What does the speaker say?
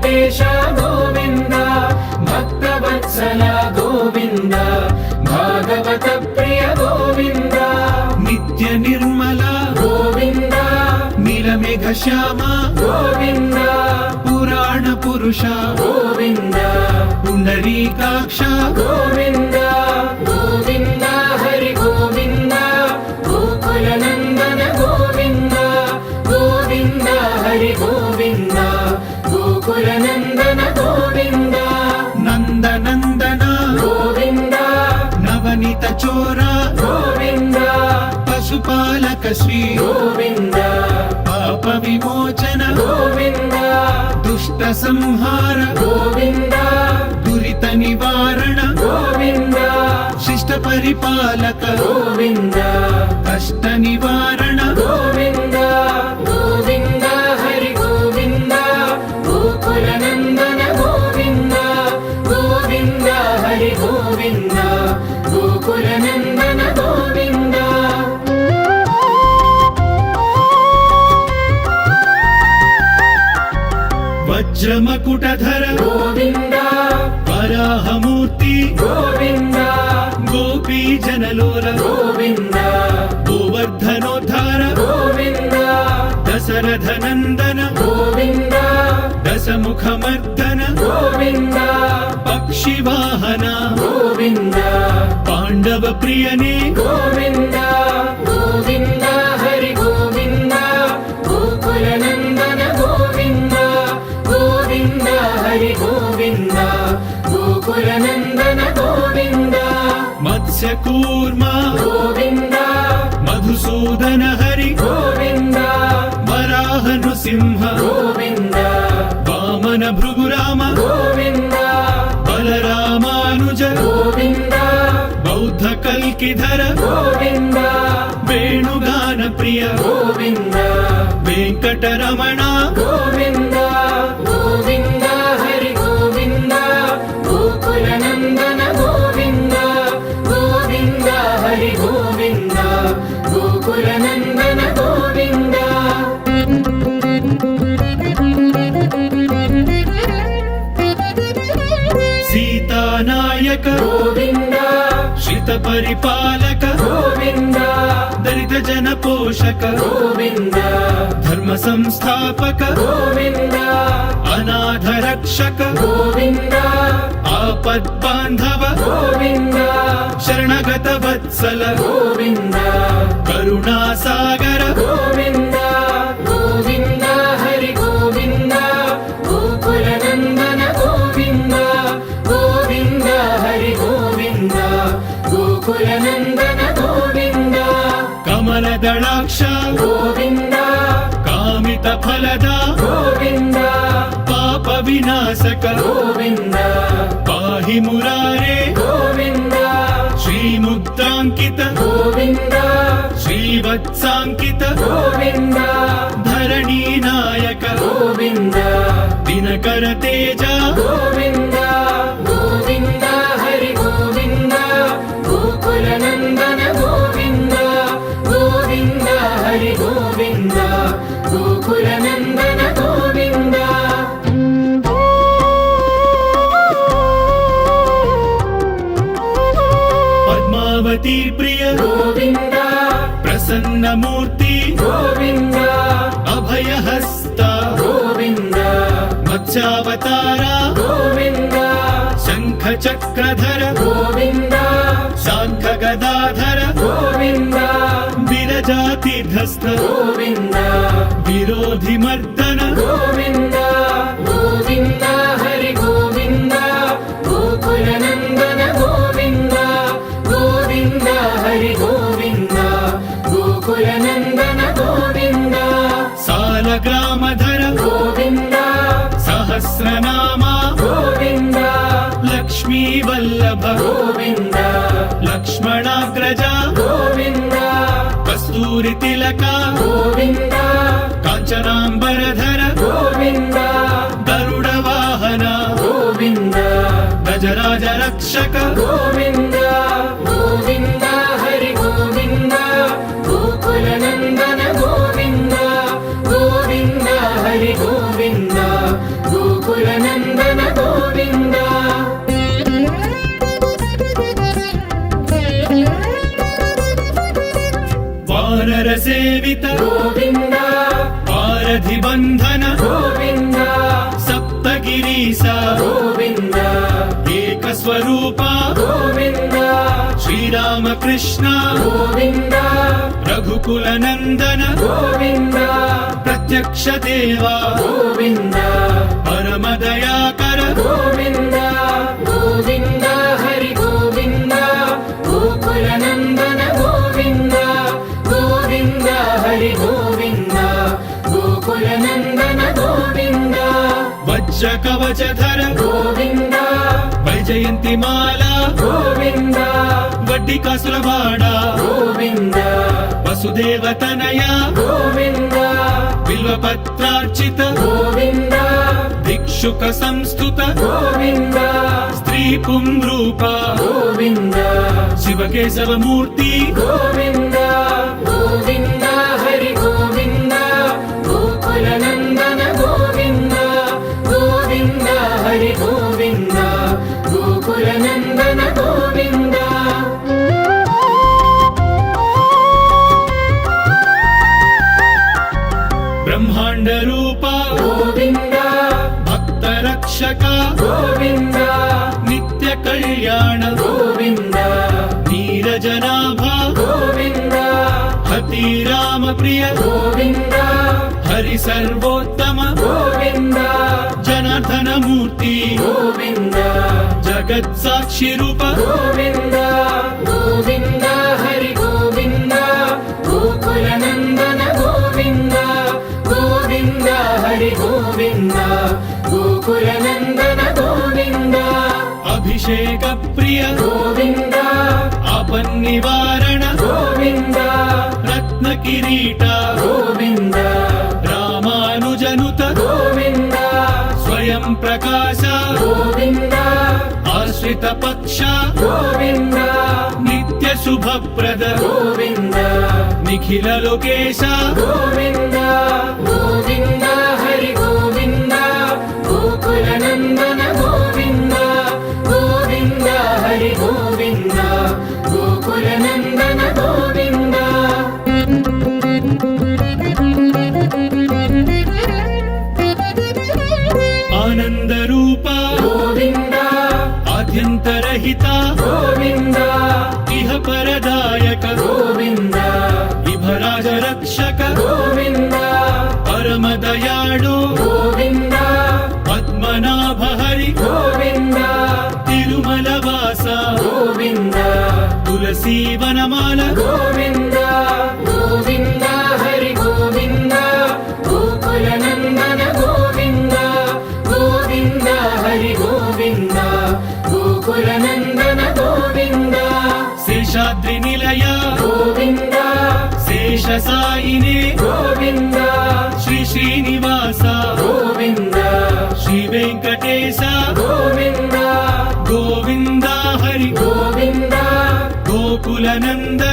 వెంకటేశ గోవింద భక్తవత్సల గోవింద భాగవత ప్రియ గోవింద నిత్య నిర్మల గోవింద నీలమేఘ శ్యామ గోవింద పురాణ పురుష గోవింద పుండరీకాక్ష గోవింద గోవింద హరి గోవింద గోకుల నందన గోవింద గోవింద హరి గోవింద గోకుల నందన గోవింద నందనందన గోవింద నవనీత చోర గోవింద పశుపాలక శ్రీ గోవింద పాప విమోచన గోవింద దుష్ట సంహార గోవింద దురిత నివారణ గోవింద శిష్ట పరిపాలక గోవింద కష్ట నివారణ గోవింద గోవింద హరి గోవింద గోకుల నందన గోవింద గోవింద హరి గోవింద గోకుల నందన గోవింద వజ్రమకుటధర గోవింద వరాహమూర్తి గోవింద గోపీ జనలోల గోవింద గోవర్ధనోద్ధార గోవింద దశరథ నందన గోవింద దశముఖమర్దన గోవింద పక్షి వాహన గోవింద పాండవ ప్రియనే గోవింద గోవింద హరి గోవింద గోకుల నందన గోవింద గోవింద హరి గోవింద గోకుల నందన గోవింద మత్స్యకూర్మ గోవింద మధుసూదన హరి గోవింద వరాహ నృసింహ గోవింద వామన భృగురామ గోవింద బలరామానుజ గోవింద బౌద్ధ కల్కిధర గోవింద వేణుగాన ప్రియ గోవింద వెంకటరమణ గోవింద గోవింద హరి గోవింద గోకుల నందన గోవింద గోవింద హరి గోవింద గోకుల నందన గోవింద సీతానాయక గోవింద శ్రిత పరిపాలక గోవింద దళిత జన పోషక గోవింద ధర్మ సంస్థాపక గోవింద అనాథ రక్షక గోవింద ఆపద్ బాంధవ గోవింద శరణగత వత్సల గోవింద కరుణాసాగర గోవింద గోవింద హరి గోవింద గోకుల నందన గోవింద గోవింద హరి గోవింద గోకుల నందన గోవింద కమల దళాక్ష గోవింద కామిత ఫలద గోవింద పాప వినాశక గోవింద పాహి మురారే గోవింద శ్రీముద్రాంకిత గోవింద శ్రీవత్సాంకిత గోవింద ధరణీ నాయక గోవింద దినకర తేజ గోవింద గోవింద హరి గోవింద గోకుల నందన గోవింద గోవింద హరి గోవింద గోకుల నందన గోవింద పద్మావతి ప్రియ గోవింద ప్రసన్నమూర్తి గోవింద అభయహస్త గోవింద మత్స్యావతార గోవింద శంఖ చక్రధర గోవింద శాంఖ గదాధర గోవింద విరజాతిధస్థ గోవింద విరోధి మర్దన గోవింద గోవింద హరి గోవింద గోకుల నందన గోవింద గోవింద హరి గోవింద గోకుల నందన గోవింద సాలగ్రామధర గోవింద సహస్రనామ గోవింద లక్ష్మీ వల్లభ గోవింద లక్ష్మణాగ్రజ గోవింద కస్తూరి తిలక గోవింద కాంచనాంబరధర గోవింద గరుడ వాహన గోవింద గజరాజ రక్షక గోవింద గోవింద హరి గోవింద గోకుల నందన గోవింద గోవింద హరి గోవింద గోకుల चरित गोविन्द पारधि बन्धन गोविन्द सप्तगिरीसा गोविन्द एकस्वरूपा गोविन्द श्रीराम कृष्ण गोविन्द रघुकुलनन्दन गोविन्द प्रत्यक्ष देवा गोविन्द परमदयाकर गोविन्द गोविन्द हरि गोविन्द गोकुलनन्दन गोविन्द गोविन्द हरि गोविन्द गोकुलनन्दन गोविन्द वज्र कवचधर गोविन्द वैजयन्तिमाला गोविन्द वड्डिकासुरवाड गोविन्द वसुदेवतनया गोविन्द बिल्वपत्रार्चित गोविन्द भिक्षुक संस्तुत गोविन्द स्त्री पुंरूप गोविन्द शिवकेशव मूर्ति गोविन्द गोविन्द हरि गोविन्द गोकुलनन्दन गोविन्द गोविन्द हरि गोविन्द गोकुलनन्दन गोविन्द ब्रह्मांड रूप गोविन्द भक्त रक्षक गोविन्द नित्य कल्याण गोविन्द नीरजनाभा गोविन्द हति राम प्रिय गोविन्द हरि सर्वोत्तम गोविन्द जनार्दन मूर्ति गोविन्द जगत् साक्षी रूप गोविन्द गोविन्द हरि गोविन्द गोकुलनन्दन गोविन्द गोविन्द हरि गोविन्द गोकुलनन्दन गोविन्द अभिषेक प्रिय गोविन्द आपन्निवारण गोविन्द रत्न किरीट गोविन्द रामानुजनुत गोविन्द स्वयं प्रकाश गोविन्द आश्रित पक्ष गोविन्द नित्य शुभप्रद गोविन्द निखिल लोकेश गोविन्द गोविन्द हरि गोविन्द गोकुलनन्दन गोविन्द गोविन्द हरि गोविन्द गोकुलनन्दन गोविन्द आनंद रूप गोविन्द आद्यन्तरहित गोविन्द इह परदायक गोविन्द इभराज रक्षक गोविन्द परम दयाळु गोविन्द पद्मनाभ हरि गोविन्द तिरुमलवास गोविन्द तुलसी वनमाल गोविन्द गोविन्द हरि गोविन्द गोकुलनन्दन गोविन्द गोविन्द हरि गोविन्द गोकुलनन्दन गोविन्द शेषाद्रि निलय गोविन्द शेष साईने गोविन्द श्री श्रीनिवास गोविन्द श्री वेंकटेश गोविन्द गोविंद हरि गोविन्द गोकुलनंदन